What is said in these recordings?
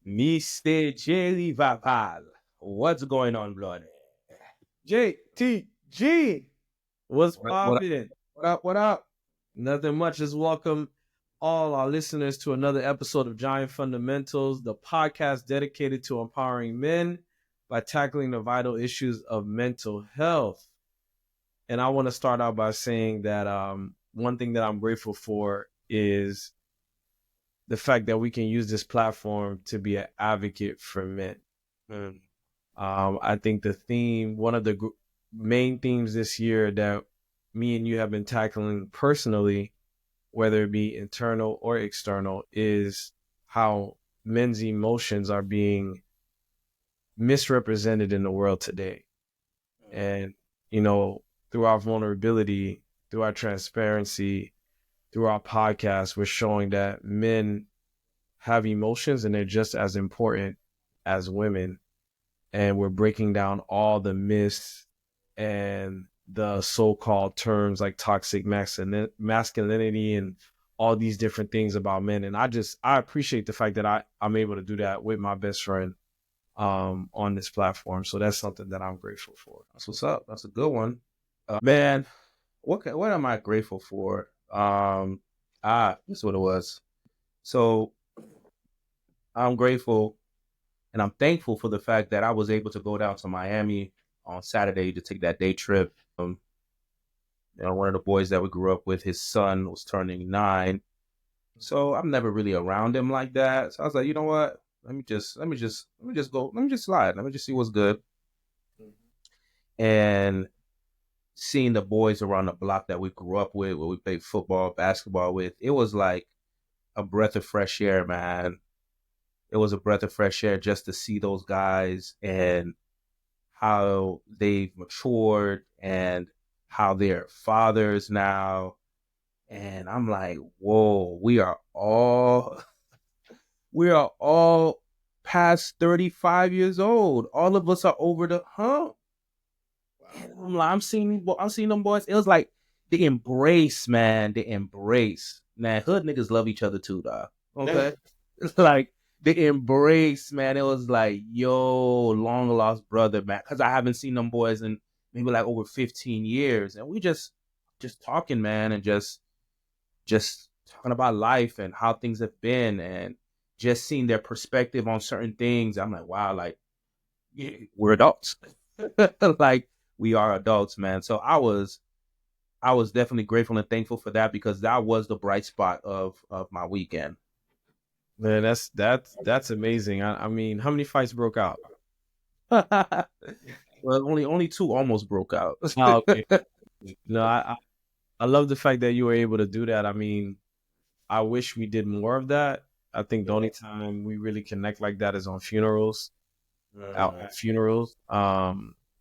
Mr. Jerry Vapal. What's going on, blood? JTG. What's What poppin'? up? What up? Nothing much. Just welcome all our listeners to another episode of Giant Fundamentals, the podcast dedicated to empowering men by tackling the vital issues of mental health. And I want to start out by saying that one thing that I'm grateful for is the fact that we can use this platform to be an advocate for men. Mm. I think one of the main themes this year that me and you have been tackling personally, whether it be internal or external, is how men's emotions are being misrepresented in the world today. And, you know, through our vulnerability, through our transparency, through our podcast, we're showing that men have emotions and they're just as important as women. And we're breaking down all the myths and the so-called terms like toxic masculinity and all these different things about men. And I appreciate the fact that I'm able to do that with my best friend on this platform. So that's something that I'm grateful for. That's what's up. That's a good one, man. What am I grateful for? That's what it was. So I'm grateful and I'm thankful for the fact that I was able to go down to Miami on Saturday to take that day trip. One of the boys that we grew up with, his son was turning 9, so I'm never really around him like that. So I was like, you know what? Let me just go. Let me just slide. Let me just see what's good. And seeing the boys around the block that we grew up with, where we played football, basketball with, it was like a breath of fresh air, man. It was a breath of fresh air just to see those guys and how they've matured and how they're fathers now. And I'm like, whoa, we are all past 35 years old. All of us are over the hump. And I'm seeing them boys. It was like the embrace, man. The embrace. Man, hood niggas love each other too, dog. Okay. It's like the embrace, man. It was like, yo, long lost brother, man. Cause I haven't seen them boys in maybe like over 15 years. And we just talking, man, and just talking about life and how things have been and just seeing their perspective on certain things. I'm like, wow, like, yeah, we're adults. Like, we are adults, man. So I was definitely grateful and thankful for that because that was the bright spot of my weekend. Man, that's amazing. I mean, how many fights broke out? Well, only two almost broke out. Oh, okay. No, I love the fact that you were able to do that. I mean, I wish we did more of that. I think the only time we really connect like that is on funerals, out at funerals.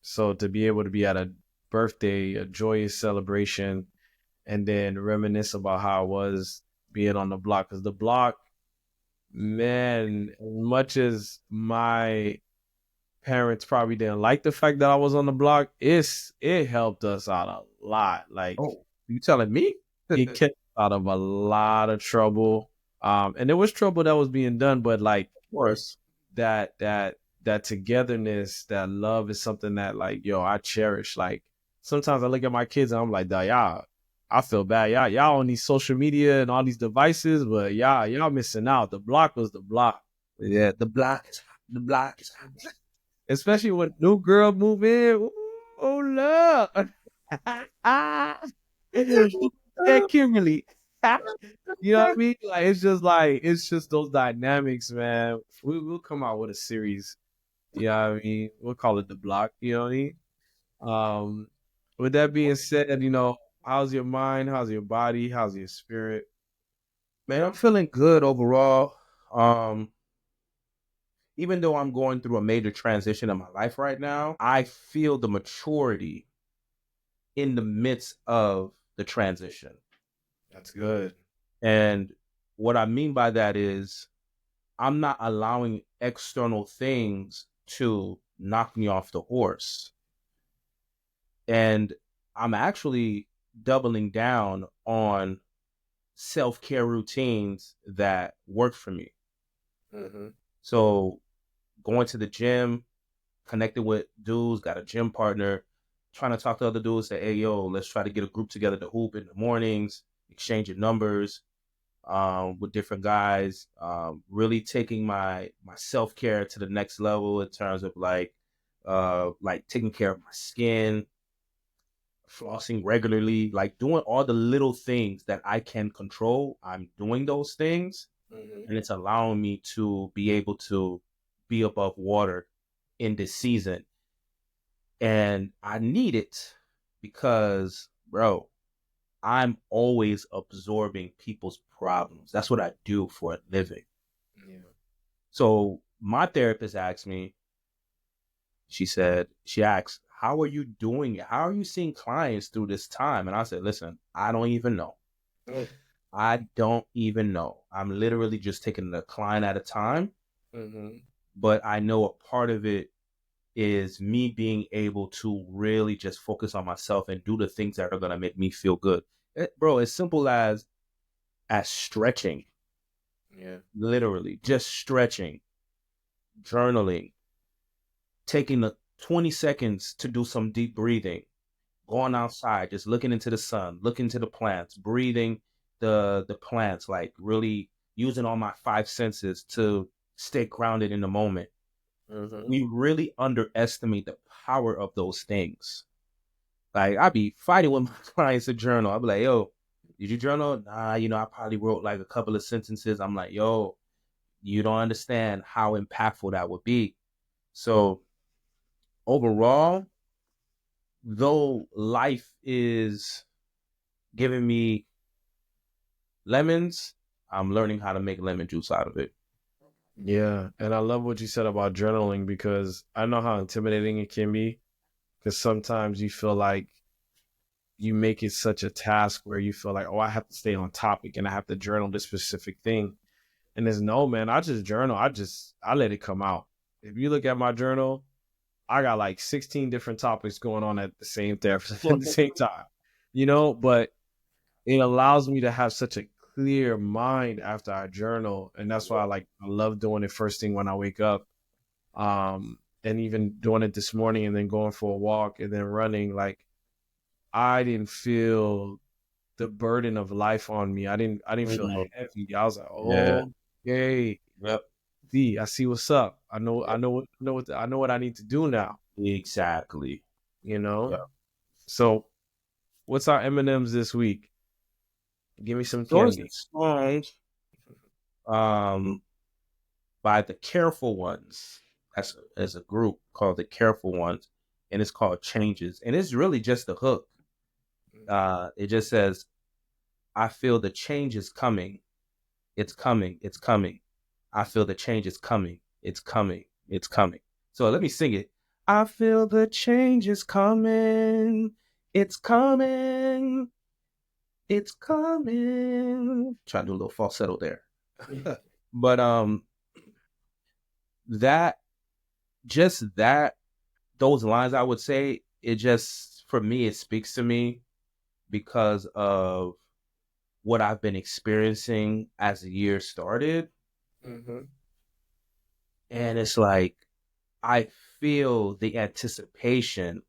So to be able to be at a birthday, a joyous celebration, and then reminisce about how it was being on the block, because the block, man, as much as my parents probably didn't like the fact that I was on the block, it helped us out a lot. Like, Oh, you telling me? it kept us out of a lot of trouble. And there was trouble that was being done, but like Of course. that togetherness, that love is something that, like, yo, I cherish. Like, sometimes I look at my kids and I'm like, y'all, I feel bad. Y'all on these social media and all these devices, but y'all missing out. The block was the block. Yeah, the block is Especially when new girl move in. Ooh, oh love. Yeah, Kimberly. You know what I mean? Like it's just those dynamics, man. We'll come out with a series. You know what I mean? We'll call it the block, you know what I mean? Um with that being said, how's your mind? How's your body? How's your spirit? Man, I'm feeling good overall. Um, Even though I'm going through a major transition in my life right now, I feel the maturity in the midst of the transition. That's good. And what I mean by that is I'm not allowing external things to knock me off the horse. And I'm actually doubling down on self-care routines that work for me. Mm-hmm. So going to the gym, connected with dudes, got a gym partner, trying to talk to other dudes, say, hey, yo, let's try to get a group together to hoop in the mornings, exchanging numbers with different guys, really taking my self-care to the next level in terms of like taking care of my skin, flossing regularly, like doing all the little things that I can control. I'm doing those things, and it's allowing me to be able to be above water in this season. And I need it because, bro, I'm always absorbing people's problems. That's what I do for a living. Yeah. So my therapist asked me, she asked, how are you doing it? How are you seeing clients through this time? And I said, listen, I don't even know. I don't even know. I'm literally just taking a client at a time. Mm-hmm. But I know a part of it is me being able to really just focus on myself and do the things that are going to make me feel good. Bro, as simple as stretching, Yeah. literally just stretching, journaling, taking the 20 seconds to do some deep breathing, going outside, just looking into the sun, looking to the plants, breathing the plants, like really using all my five senses to stay grounded in the moment. Mm-hmm. We really underestimate the power of those things. Like I be fighting with my clients to journal. I'll be like, yo, did you journal? Nah, I probably wrote like a couple of sentences. I'm like, yo, you don't understand how impactful that would be. So overall, though life is giving me lemons, I'm learning how to make lemon juice out of it. Yeah, and I love what you said about journaling because I know how intimidating it can be. Because sometimes you feel like you make it such a task where you feel like, oh, I have to stay on topic and I have to journal this specific thing. And there's no, man, I just journal. I let it come out. If you look at my journal, I got like 16 different topics going on at the same time, at the same time, but it allows me to have such a clear mind after I journal. And that's why I love doing it first thing when I wake up. And even doing it this morning and then going for a walk and then running, like I didn't feel the burden of life on me. I didn't feel Mhm. heavy. I was like, Yeah. oh, yay. Yep. I see what's up. Yep. I know what I need to do now, Exactly. you know? Yep. So what's our M&Ms this week? Give me some There's a candy. song um by the Careful Ones. As a group called the Careful Ones, and it's called Changes. And it's really just a hook. It just says, I feel the change is coming. It's coming. It's coming. I feel the change is coming. It's coming. It's coming. So let me sing it. I feel the change is coming. It's coming. It's coming. Try to do a little falsetto there. But that just that those lines, I would say, it just, for me, it speaks to me because of what I've been experiencing as the year started. Mm-hmm. And it's like I feel the anticipation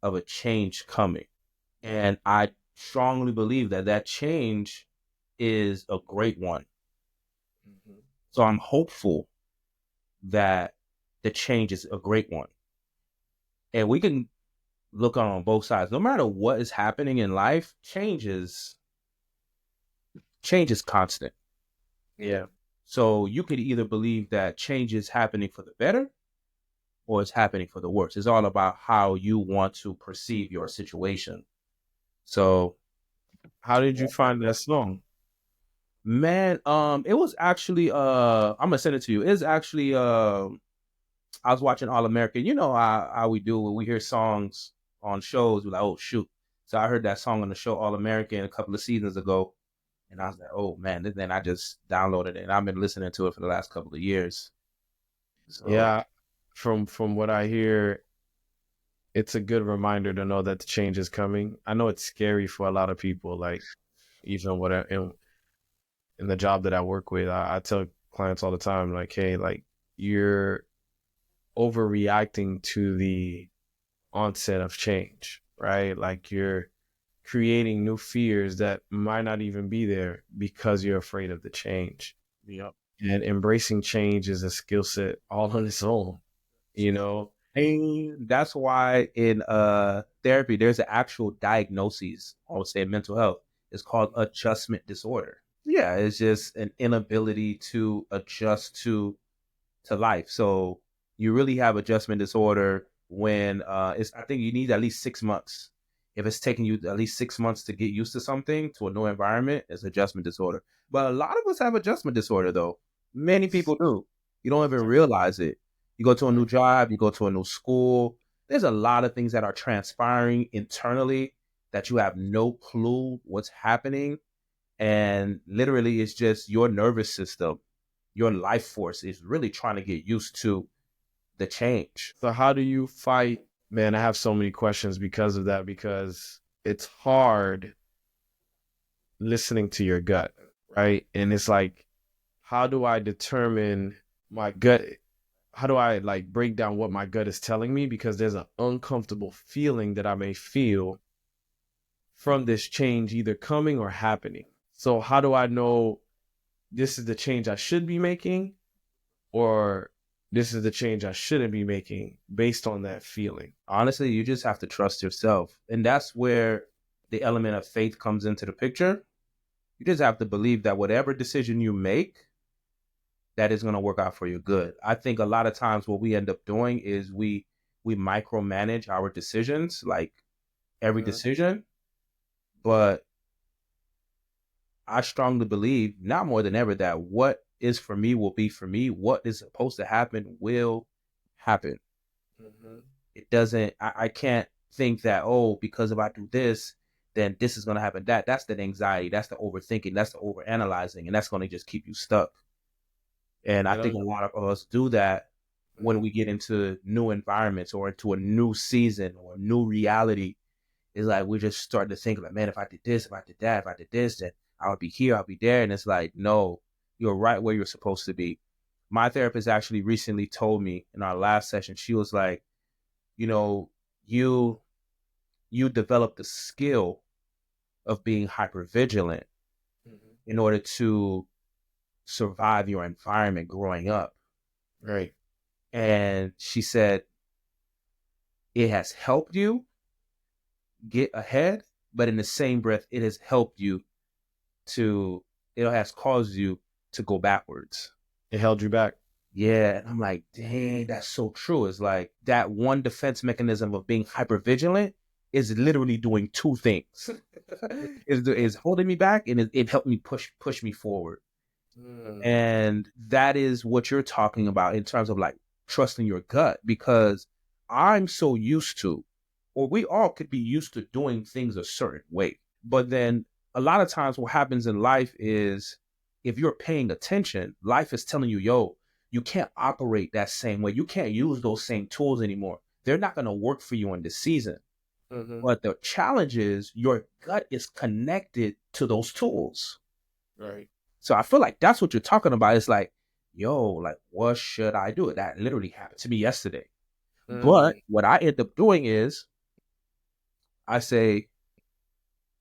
of a change coming. And I strongly believe that that change is a great one. Mm-hmm. So I'm hopeful that the change is a great one. And we can look on both sides. No matter what is happening in life, change is constant. Yeah. So you could either believe that change is happening for the better or it's happening for the worse. It's all about how you want to perceive your situation. So, How did you find that song? man, it was actually I'm gonna send it to you. It's actually I was watching All American. You know how we do when we hear songs on shows, we're like, oh shoot. So I heard that song on the show All American a couple of seasons ago, and I was like, oh man. And then I just downloaded it, and I've been listening to it for the last couple of years. So Yeah. From what I hear, it's a good reminder to know that the change is coming. I know it's scary for a lot of people, like even in the job that I work with, I tell clients all the time, like, hey, like you're overreacting to the onset of change, right? Like you're creating new fears that might not even be there because you're afraid of the change. Yep. And embracing change is a skill set all on its own, you know? And that's why in therapy there's an actual diagnosis, I would say in mental health. It's called adjustment disorder. Yeah, it's just an inability to adjust to life. So you really have adjustment disorder when it's I think you need at least 6 months. If it's taking you at least 6 months to get used to something, to a new environment, it's adjustment disorder. But a lot of us have adjustment disorder though. Many people do. You don't even realize it. You go to a new job, you go to a new school. There's a lot of things that are transpiring internally that you have no clue what's happening. And literally, it's just your nervous system, your life force is really trying to get used to the change. So how do you fight? Man, I have so many questions because of that, because it's hard listening to your gut, right? And it's like, how do I determine my gut? How do I like break down what my gut is telling me? Because there's an uncomfortable feeling that I may feel from this change either coming or happening. So how do I know this is the change I should be making, or this is the change I shouldn't be making based on that feeling? Honestly, you just have to trust yourself. And that's where the element of faith comes into the picture. You just have to believe that whatever decision you make, that is going to work out for your good. I think a lot of times what we end up doing is we micromanage our decisions, like every decision. But I strongly believe now more than ever that what is for me will be for me. What is supposed to happen will happen. Mm-hmm. It doesn't, I can't think that, oh, because if I do this, then this is going to happen. That's the anxiety. That's the overthinking. That's the overanalyzing. And that's going to just keep you stuck. And I think a lot of us do that when we get into new environments or into a new season or a new reality. It's like we just start to think like, man, if I did this, if I did that, if I did this, then I would be here, I'll be there. And it's like, no, you're right where you're supposed to be. My therapist actually recently told me in our last session, she was like, you know, you develop the skill of being hypervigilant in order to survive your environment growing up. Right. And she said it has helped you get ahead, but in the same breath, it has helped you it has caused you to go backwards. It held you back. Yeah. And I'm like, dang, that's so true. It's like that one defense mechanism of being hypervigilant is literally doing two things. Is holding me back and it helped me push me forward. And that is what you're talking about in terms of like trusting your gut, because I'm so used to, or we all could be used to doing things a certain way. But then a lot of times what happens in life is if you're paying attention, life is telling you, yo, you can't operate that same way. You can't use those same tools anymore. They're not going to work for you in this season. But the challenge is your gut is connected to those tools. Right. So I feel like that's what you're talking about. It's like, yo, like, what should I do? That literally happened to me yesterday. But what I end up doing is I say,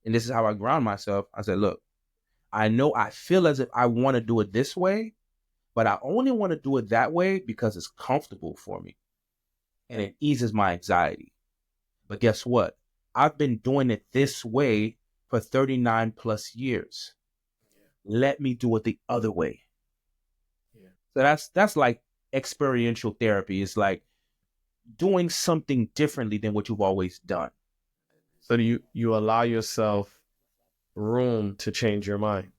and this is how I ground myself. I said, look, I know I feel as if I want to do it this way, but I only want to do it that way because it's comfortable for me and it eases my anxiety. But guess what? I've been doing it this way for 39 plus years. Let me do it the other way. So that's like experiential therapy. It's like doing something differently than what you've always done. So do you allow yourself room to change your mind?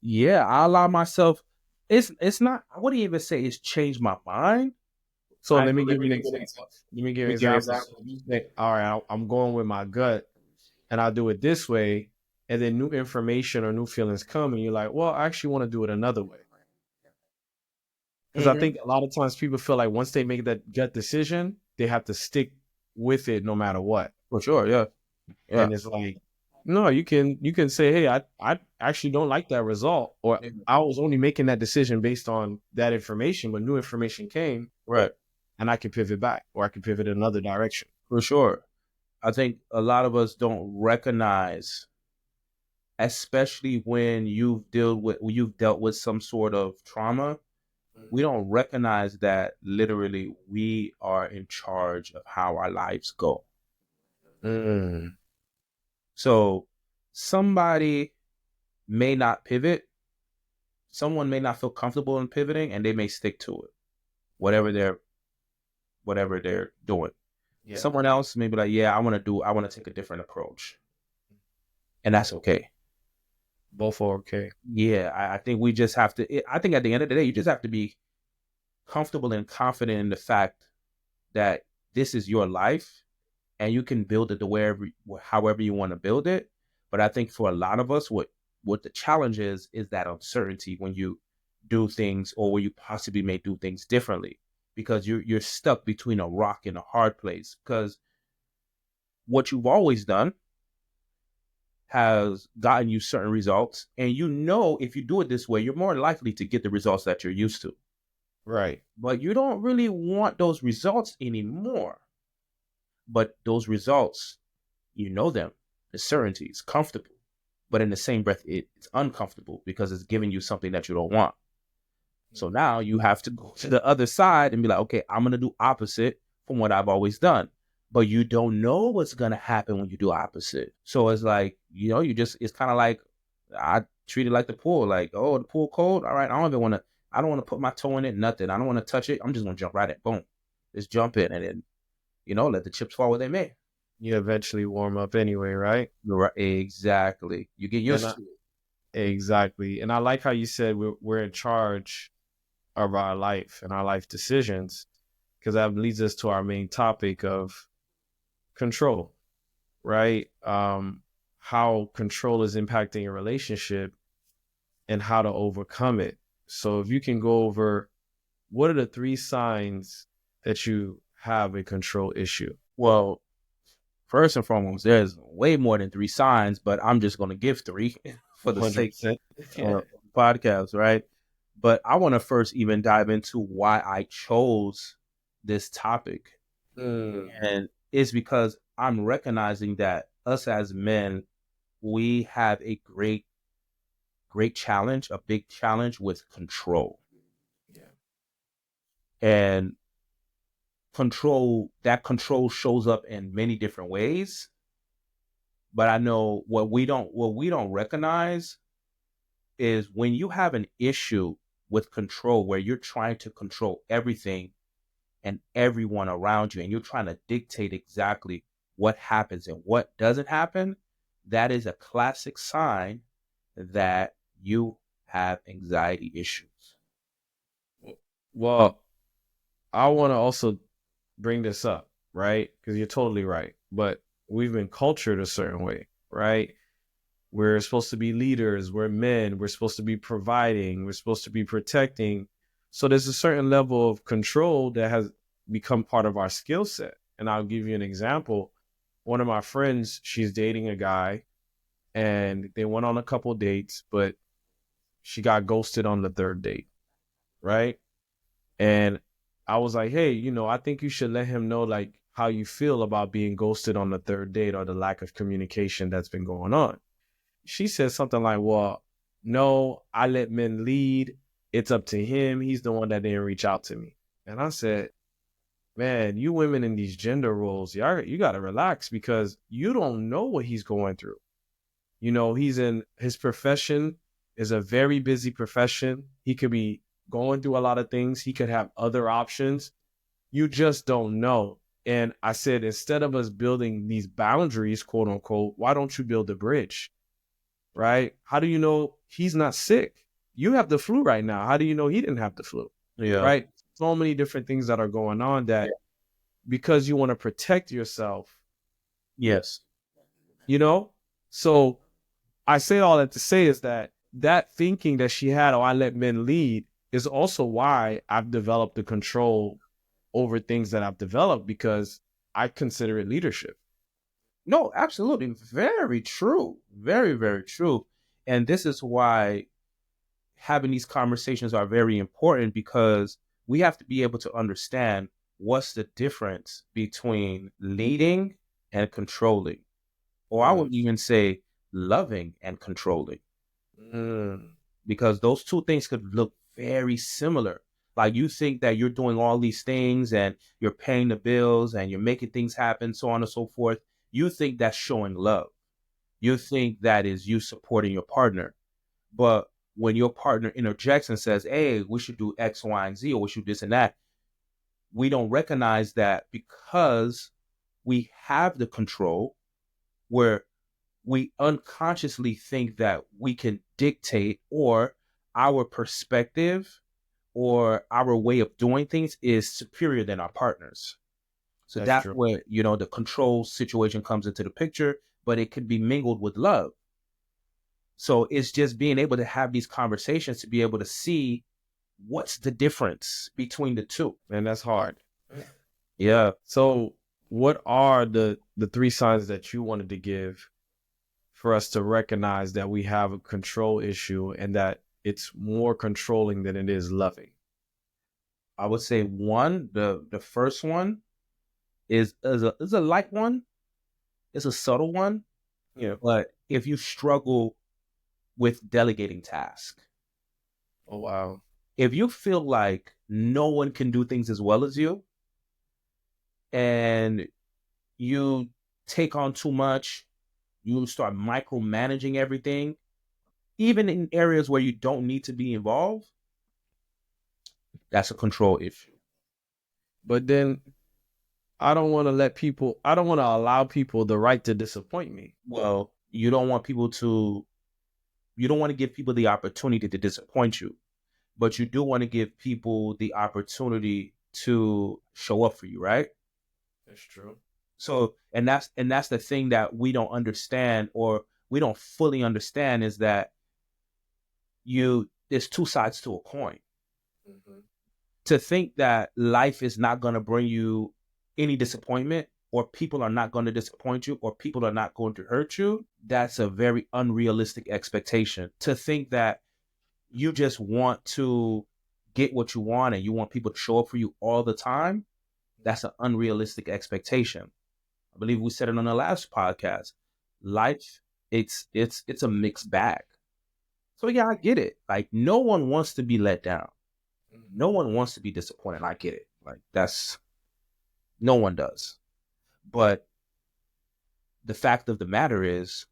Yeah, I allow myself. It's not. I wouldn't even say it's changed my mind. So let me give you an example. Let me give you an example. So you say, all right, I'm going with my gut and I'll do it this way. And then new information or new feelings come and you're like, well, I actually want to do it another way. Because I think a lot of times people feel like once they make that gut decision, they have to stick with it no matter what. For sure, yeah. And it's like, No, you can say, hey, I actually don't like that result, or Yeah. I was only making that decision based on that information, but new information came, Right. and I can pivot back, or I can pivot in another direction. For sure. I think a lot of us don't recognize, especially when you've dealt with some sort of trauma, we don't recognize that literally we are in charge of how our lives go. Mm, So somebody may not pivot, someone may not feel comfortable in pivoting, and they may stick to it, whatever they're doing. yeah, Someone else may be like, yeah, I want to take a different approach. And that's okay. both are okay. Yeah, I think we just have to, I think at the end of the day, you just have to be comfortable and confident in the fact that this is your life and you can build it to however you want to build it. But I think for a lot of us, what the challenge is that uncertainty when you do things or where you possibly may do things differently, because you're stuck between a rock and a hard place. Because what you've always done has gotten you certain results, and you know if you do it this way, you're more likely to get the results that you're used to. Right. But you don't really want those results anymore. But those results, you know them. The certainty is comfortable. But in the same breath, it's uncomfortable because it's giving you something that you don't want. So now you have to go to the other side and be like, okay, I'm going to do opposite from what I've always done. But you don't know what's going to happen when you do opposite. So it's like, it's kind of like, I treat it like the pool. Like, oh, the pool cold. All right. I don't want to put my toe in it, nothing. I don't want to touch it. I'm just going to jump right in. Boom. Just jump in and then, let the chips fall where they may. You eventually warm up anyway, right? Right. Exactly. You get And used to it. exactly. And I like how you said we're in charge of our life and our life decisions, because that leads us to our main topic of control, right? How control is impacting a relationship and how to overcome it. So if you can go over, what are the 3 signs that you have a control issue? Well, first and foremost, there's way more than 3 signs, but I'm just going to give three for the sake 100%. of Yeah. the podcast, right? But I want to first even dive into why I chose this topic. Mm, And it's because I'm recognizing that us as men, we have a great challenge, a big challenge with control. yeah. And that control shows up in many different ways. But I know what we don't recognize is when you have an issue with control where you're trying to control everything and everyone around you and you're trying to dictate exactly what happens and what doesn't happen, that is a classic sign that you have anxiety issues. Well, I want to also bring this up, right? Because you're totally right. But we've been cultured a certain way, right? We're supposed to be leaders. We're men. We're supposed to be providing. We're supposed to be protecting. So there's a certain level of control that has become part of our skill set. And I'll give you an example. One of my friends, she's dating a guy and they went on a couple dates, but she got ghosted on the third date, right? And I was like, hey, I think you should let him know like how you feel about being ghosted on the third date or the lack of communication that's been going on. She said something like, well, no, I let men lead. It's up to him. He's the one that didn't reach out to me. And I said, man, you women in these gender roles, you got to relax because you don't know what he's going through. He's in his profession is a very busy profession. He could be going through a lot of things. He could have other options. You just don't know. And I said, instead of us building these boundaries, quote unquote, why don't you build a bridge? Right? How do you know he's not sick? You have the flu right now. How do you know he didn't have the flu? Yeah. Right? So many different things that are going on that because you want to protect yourself, Yes. you know? So I say all that to say is that thinking that she had, oh, I let men lead, is also why I've developed the control over things that I've developed because I consider it leadership. No, absolutely. Very true. Very, very true. And this is why having these conversations are very important, because we have to be able to understand what's the difference between leading and controlling. Or I Mm, would even say loving and controlling, mm, because those two things could look very similar. Like you think that you're doing all these things and you're paying the bills and you're making things happen, so on and so forth. You think that's showing love. You think that is you supporting your partner. But when your partner interjects and says, hey, we should do X, Y, and Z, or we should do this and that, we don't recognize that because we have the control, where we unconsciously think that we can dictate, or our perspective or our way of doing things is superior than our partners. So that's that's true. where, the control situation comes into the picture, but it could be mingled with love. So it's just being able to have these conversations to be able to see what's the difference between the two. And that's hard. Yeah. So, what are the three signs that you wanted to give for us to recognize that we have a control issue and that it's more controlling than it is loving? I would say one, the first one is a light one. It's a subtle one. Yeah. But if you struggle with delegating tasks, Oh wow. if you feel like no one can do things as well as you, and you take on too much, you start micromanaging everything, even in areas where you don't need to be involved, that's a control issue. But then I don't want to allow people the right to disappoint me. Well, you don't want to give people the opportunity to disappoint you, but you do want to give people the opportunity to show up for you, right? That's true. So, and that's the thing that we don't understand, or we don't fully understand, is that there's two sides to a coin. Mm-hmm. To think that life is not going to bring you any disappointment, or people are not going to disappoint you, or people are not going to hurt you, that's a very unrealistic expectation. To think that you just want to get what you want and you want people to show up for you all the time, that's an unrealistic expectation. I believe we said it on the last podcast. Life, it's a mixed bag. So yeah, I get it. Like, no one wants to be let down. No one wants to be disappointed. I get it. Like, that's no one does. But the fact of the matter is,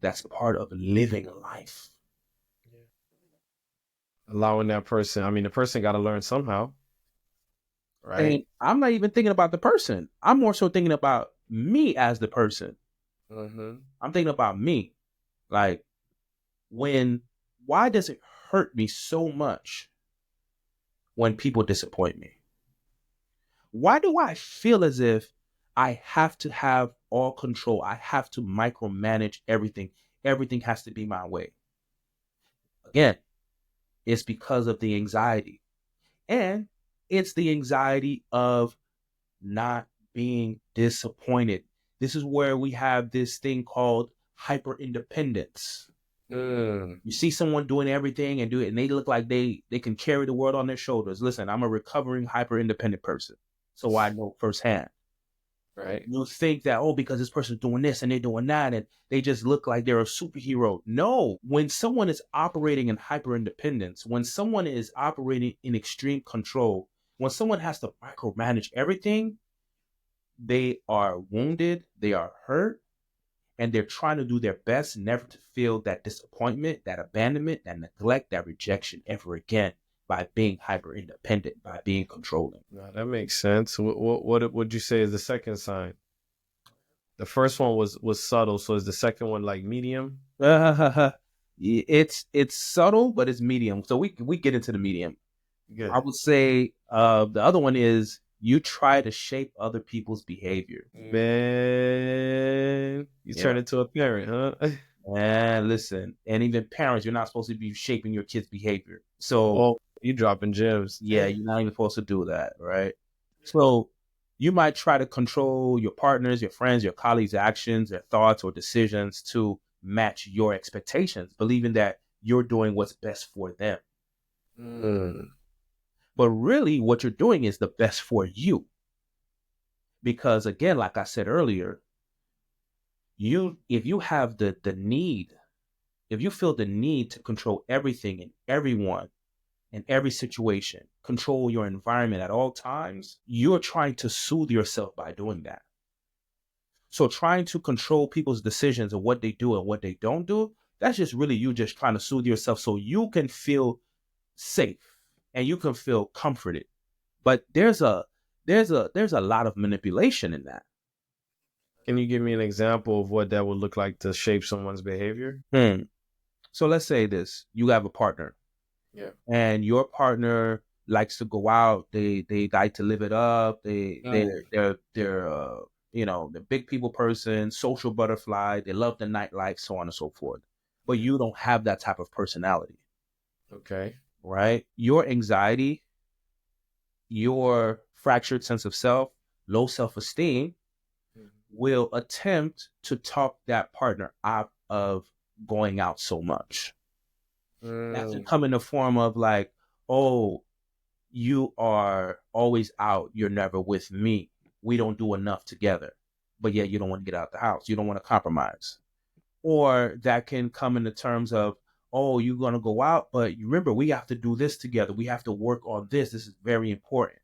that's part of living life. Allowing that person, I mean, the person got to learn somehow, And right? I'm not even thinking about the person. I'm more so thinking about me as the person. Mm-hmm. I'm thinking about me. Like, why does it hurt me so much when people disappoint me? Why do I feel as if I have to have all control? I have to micromanage everything. Everything has to be my way. Again, it's because of the anxiety. And it's the anxiety of not being disappointed. This is where we have this thing called hyper independence. Mm, You see someone doing everything and do it, and they look like they can carry the world on their shoulders. Listen, I'm a recovering hyper independent person, so I know firsthand. right. You think that, oh, because this person's doing this and they're doing that, and they just look like they're a superhero. No, when someone is operating in hyper independence, when someone is operating in extreme control, when someone has to micromanage everything, they are wounded, they are hurt, and they're trying to do their best never to feel that disappointment, that abandonment, that neglect, that rejection ever again, by being hyper independent, by being controlling. No, that makes sense. What would you say is the second sign? The first one was subtle, so is the second one like medium? It's subtle, but it's medium. So we get into the medium. I Good. would say the other one is you try to shape other people's behavior. Man, you Yeah. turn into a parent, huh? And listen, and even parents, you're not supposed to be shaping your kids' behavior. So Oh, you dropping gems. yeah, you're not even supposed to do that, right? So You might try to control your partners, your friends, your colleagues' actions, their thoughts or decisions to match your expectations, believing that you're doing what's best for them. Mm. But really, what you're doing is the best for you. Because again, like I said earlier, if you have the need, if you feel the need to control everything and everyone in every situation, control your environment at all times, you're trying to soothe yourself by doing that. So trying to control people's decisions of what they do and what they don't do, that's just really you just trying to soothe yourself so you can feel safe and you can feel comforted. But there's a lot of manipulation in that. Can you give me an example of what that would look like to shape someone's behavior? Hmm. So let's say this: you have a partner, Yeah. and your partner likes to go out. They like to live it up. They're the big people person, social butterfly. They love the nightlife, so on and so forth. But you don't have that type of personality, Okay. right? Your anxiety, your fractured sense of self, low self esteem will attempt to talk that partner out of going out so much. That can Mm. come in the form of like, oh, you are always out. You're never with me. We don't do enough together. But yet you don't want to get out the house. You don't want to compromise. Or that can come in the terms of, oh, you're going to go out, but you remember, we have to do this together. We have to work on this. This is very important.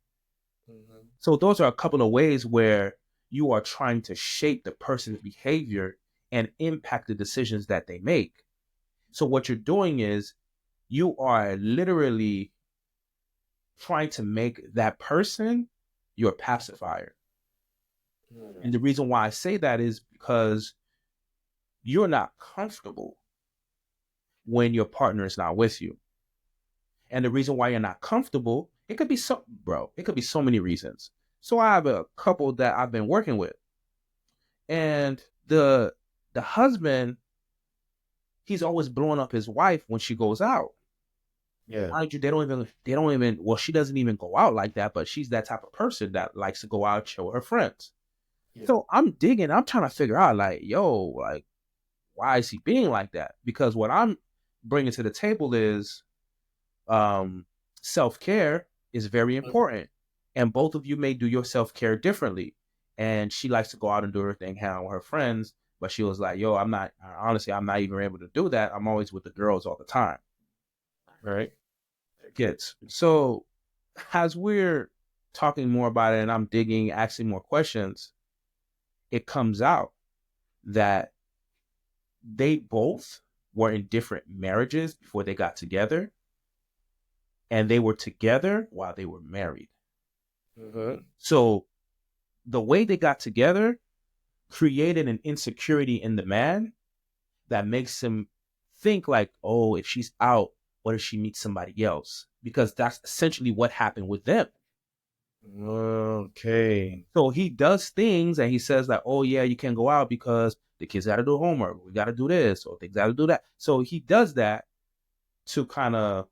Mhm. So those are a couple of ways where you are trying to shape the person's behavior and impact the decisions that they make. So what you're doing is you are literally trying to make that person your pacifier. And the reason why I say that is because you're not comfortable when your partner is not with you. And the reason why you're not comfortable, it could be so many reasons. So I have a couple that I've been working with. And the husband, he's always blowing up his wife when she goes out. Yeah. Mind you, they don't even well, she doesn't even go out like that, but she's that type of person that likes to go out, chill with her friends. Yeah. So I'm digging, I'm trying to figure out like, yo, like, why is he being like that? Because what I'm bringing to the table is um, self care is very important, and both of you may do your self care differently. And she likes to go out and do her thing, hang out with her friends, but she was like, "Yo, I'm not. Honestly, I'm not even able to do that. I'm always with the girls all the time." Right. Kids. So as we're talking more about it, and I'm digging, asking more questions, it comes out that they both were in different marriages before they got together, and they were together while they were married. Mhm. So the way they got together created an insecurity in the man that makes him think like, oh, if she's out, what if she meets somebody else? Because that's essentially what happened with them. Okay. So he does things and he says like, oh yeah, you can't go out because the kids got to do homework. We got to do this or they got to do that. So he does that to kind of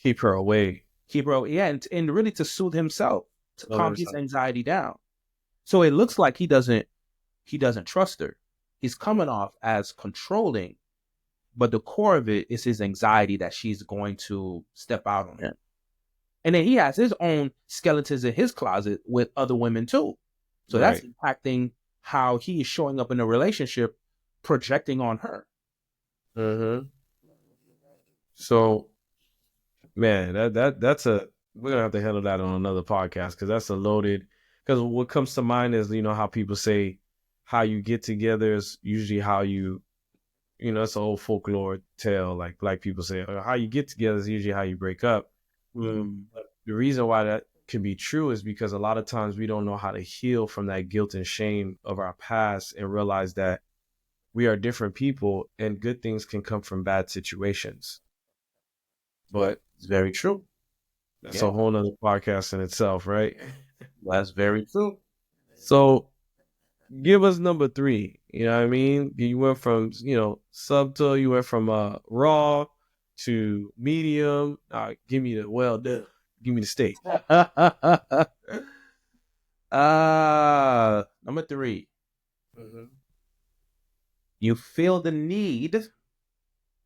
Keep her away. keep her, yeah, and really to soothe himself, to Love calm his herself. anxiety down. So it looks like he doesn't trust her. He's coming off as controlling, but the core of it is his anxiety that she's going to step out on him. And then he has his own skeletons in his closet with other women too. So that's Right. impacting how he is showing up in a relationship, projecting on her. Mhm. So, man, that's a we're gonna have to handle that on another podcast because that's a loaded. Because what comes to mind is how people say how you get together is usually how it's an old folklore tale like black people say how you get together is usually how you break up. Mm, But the reason why that can be true is because a lot of times we don't know how to heal from that guilt and shame of our past and realize that we are different people and good things can come from bad situations. But it's very true. that's Yeah, a whole nother podcast in itself, right? that's very true. So give us number three. You know what I mean? You went from, subtle, you went from raw to medium. Give me the well done. Give me the steak. 3. Mm-hmm. You feel the need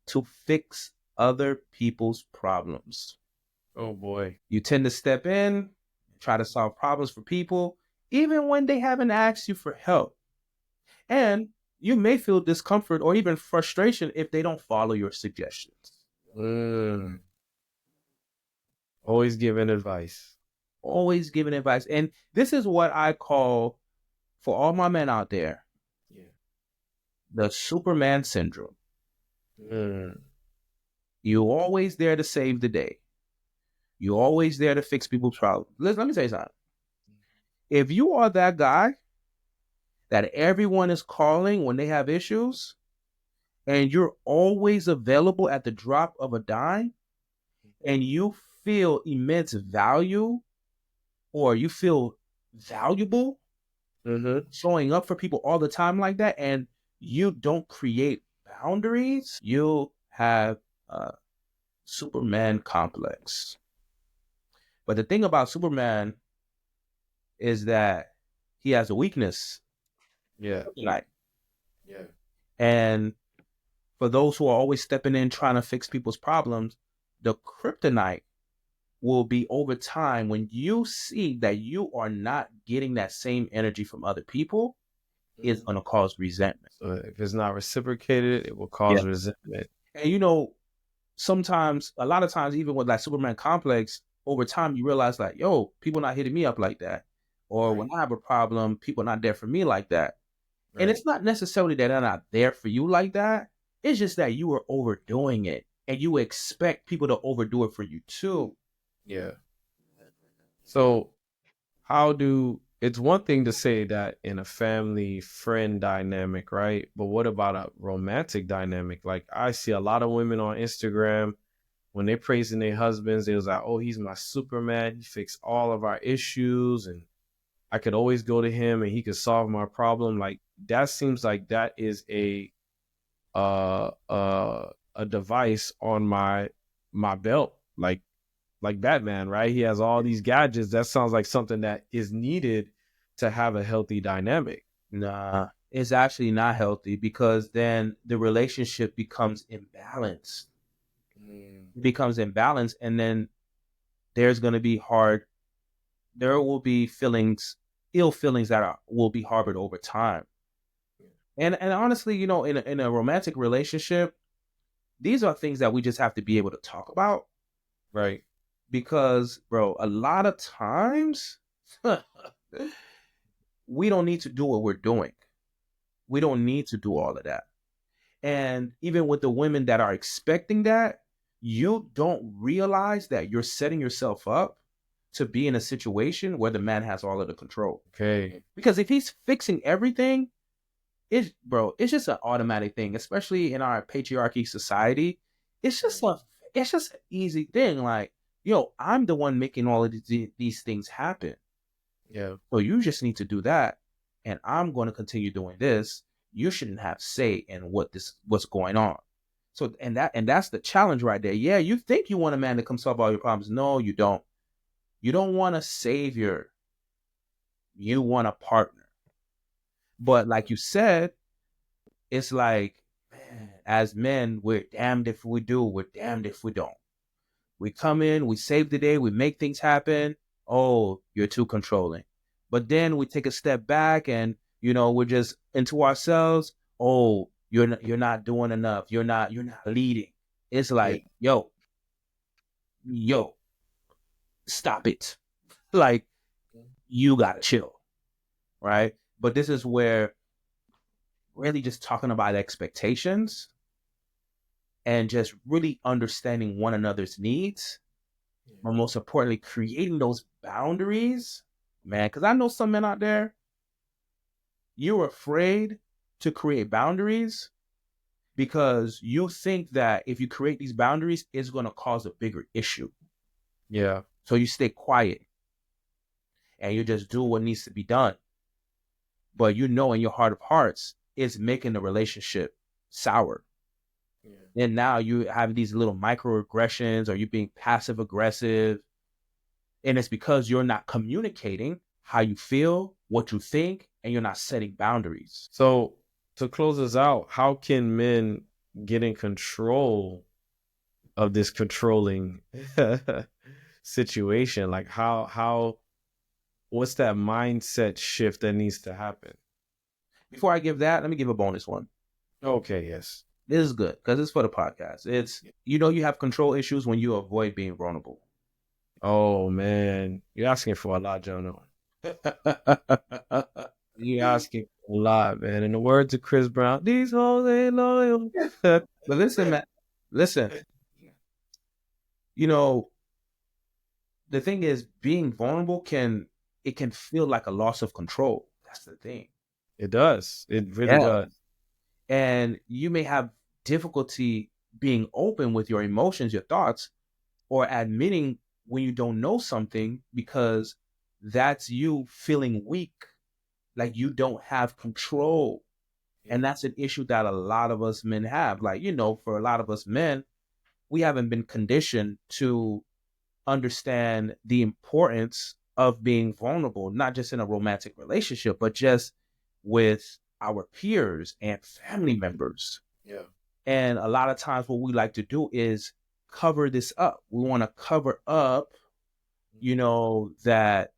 to fix other people's problems. Oh boy. You tend to step in, try to solve problems for people, even when they haven't asked you for help. And you may feel discomfort or even frustration if they don't follow your suggestions. Mm. Always giving advice. Always giving advice. And this is what I call, for all my men out there, Yeah. the Superman syndrome. Mm. You're always there to save the day. You're always there to fix people's problems. Let me tell you something. If you are that guy that everyone is calling when they have issues, and you're always available at the drop of a dime, and you feel immense value or you feel valuable Mm-hmm. showing up for people all the time like that, and you don't create boundaries, you have a Superman complex. But the thing about Superman is that he has a weakness. Yeah. Like, Yeah. and for those who are always stepping in trying to fix people's problems, the kryptonite will be over time when you see that you are not getting that same energy from other people, is going to cause resentment. So if it's not reciprocated, it will Yeah. cause resentment. And sometimes, a lot of times, even with that Superman complex, over time you realize like, yo, people not hitting me up like that. Or when I have a problem, people not there for me like that. And it's not necessarily that they're not there for you like that. It's just that you are overdoing it. And you expect people to overdo it for you too. Yeah. So it's one thing to say that in a family friend dynamic, right? But what about a romantic dynamic? Like I see a lot of women on Instagram when they're praising their husbands, they was like, oh, he's my Superman. He fixed all of our issues and I could always go to him and he could solve my problem. Like that seems like that is a device on my belt. Like Batman, right? He has all these gadgets. That sounds like something that is needed to have a healthy dynamic. Nah, it's actually not healthy because then the relationship becomes imbalanced. It becomes imbalanced, and then there's going to be there will be ill feelings that will be harbored over time. And honestly, in a romantic relationship, these are things that we just have to be able to talk about. Right. Because, bro, a lot of times we don't need to do what we're doing. We don't need to do all of that. And even with the women that are expecting that, you don't realize that you're setting yourself up to be in a situation where the man has all of the control. Okay. Because if he's fixing everything, it's just an automatic thing, especially in our patriarchy society. It's just an easy thing. Like, yo, I'm the one making all of these things happen. Yeah. So you just need to do that, and I'm going to continue doing this. You shouldn't have say in what's going on. So and that's the challenge right there. Yeah, you think you want a man to come solve all your problems. No, you don't. You don't want a savior. You want a partner. But like you said, it's like, man, as men, we're damned if we do, we're damned if we don't. We come in, we save the day, we make things happen. Oh, you're too controlling. But then we take a step back and, we're just into ourselves. Oh, you're not doing enough. You're not leading. It's like, yo, stop it. Like, you gotta chill. Right. But this is where really just talking about expectations and just really understanding one another's needs, but most importantly, creating those boundaries, man. Because I know some men out there, you're afraid to create boundaries because you think that if you create these boundaries, it's going to cause a bigger issue. Yeah. So you stay quiet and you just do what needs to be done. But in your heart of hearts, it's making the relationship sour. Yeah. And now you have these little microaggressions, or you being passive aggressive. And it's because you're not communicating how you feel, what you think, and you're not setting boundaries. So to close us out, how can men get in control of this controlling situation? Like how what's that mindset shift that needs to happen? Before I give that, let me give a bonus one. Okay, yes. This is good because it's for the podcast. It's, you have control issues when you avoid being vulnerable. Oh man, you're asking for a lot, Jono. You're asking for a lot, man. In the words of Chris Brown, these hoes ain't loyal. But listen, man, listen, you know, the thing is being vulnerable can feel like a loss of control. That's the thing. It does. It really Yeah. does. And you may have difficulty being open with your emotions, your thoughts, or admitting when you don't know something because that's you feeling weak, like you don't have control. And that's an issue that a lot of us men have. Like, for a lot of us men, we haven't been conditioned to understand the importance of being vulnerable, not just in a romantic relationship, but just with our peers and family members. Yeah. And a lot of times what we like to do is cover this up. We want to cover up, that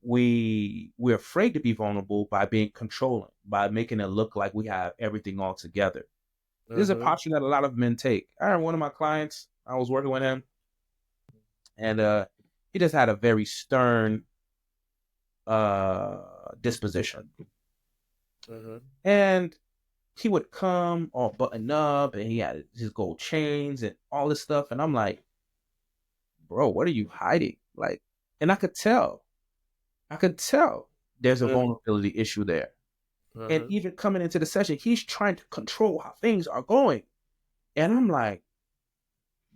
we're afraid to be vulnerable by being controlling, by making it look like we have everything all together. This is a posture that a lot of men take. I remember one of my clients, I was working with him, and he just had a very stern disposition. And he would come all buttoned up and he had his gold chains and all this stuff. And I'm like, bro, what are you hiding? Like, and I could tell there's a vulnerability issue there. And even coming into the session, he's trying to control how things are going. And I'm like,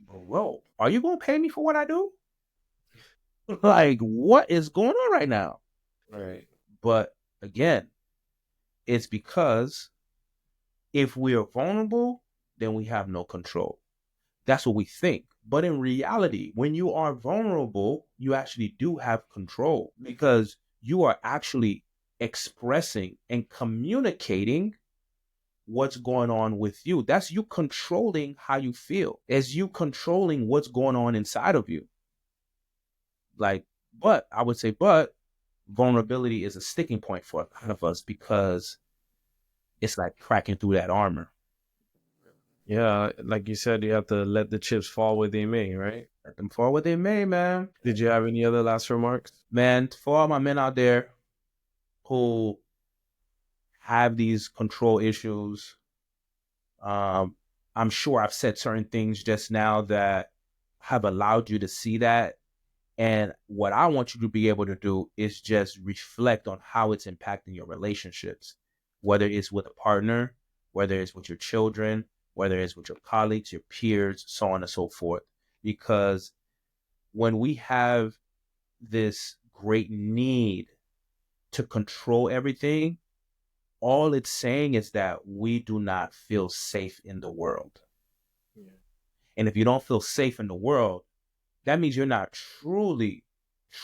bro, are you going to pay me for what I do? Like, what is going on right now? Right. But again, it's because if we are vulnerable, then we have no control. That's what we think. But in reality, when you are vulnerable, you actually do have control because you are actually expressing and communicating what's going on with you. That's you controlling how you feel. As you controlling what's going on inside of you. Like, but I would say, vulnerability is a sticking point for a lot of us because it's like cracking through that armor. Yeah, like you said, you have to let the chips fall where they may, right? Let them fall where they may, man. Did you have any other last remarks? Man, for all my men out there who have these control issues, I'm sure I've said certain things just now that have allowed you to see that. And what I want you to be able to do is just reflect on how it's impacting your relationships, whether it's with a partner, whether it's with your children, whether it's with your colleagues, your peers, so on and so forth. Because when we have this great need to control everything, all it's saying is that we do not feel safe in the world. Yeah. And if you don't feel safe in the world, that means you're not truly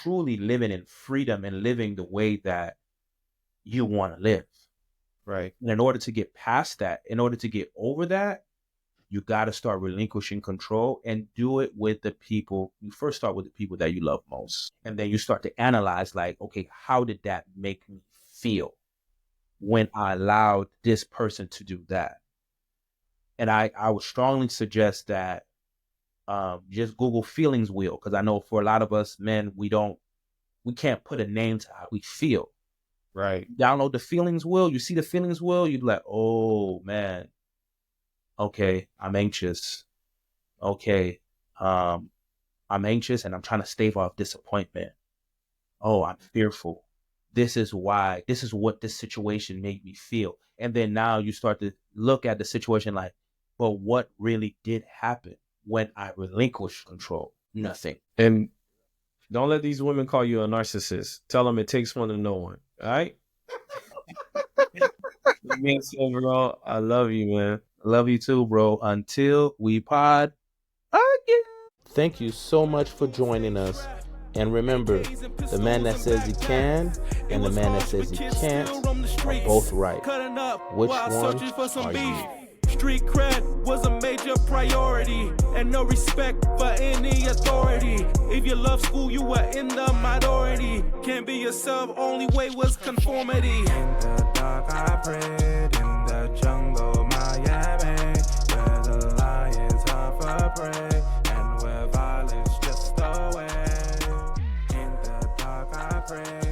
living in freedom and living the way that you want to live. Right. And in order to get past that, in order to get over that, you got to start relinquishing control and do it with the people. You first start with the people that you love most. And then you start to analyze like, okay, how did that make me feel when I allowed this person to do that? And I would strongly suggest that just Google feelings wheel, because I know for a lot of us men, we can't put a name to how we feel. Right. Download the feelings wheel. You see the feelings wheel, you'd be like, oh man, okay, I'm anxious. Okay, I'm anxious and I'm trying to stave off disappointment. Oh, I'm fearful. This is what this situation made me feel. And then now you start to look at the situation like, but what really did happen when I relinquished control? Nothing. And don't let these women call you a narcissist. Tell them it takes one to know one. All right? Me and bro, I love you, man. I love you too, bro. Until we pod again. Thank you so much for joining us. And remember, the man that says he can and the man that says he can't are both right. Which one are you? Street cred was a major priority, and no respect for any authority. If you love school, you were in the minority. Can't be yourself, only way was conformity. In the dark I prayed, in the jungle Miami, where the lions hunt for prey, and where violence just away. In the dark I prayed.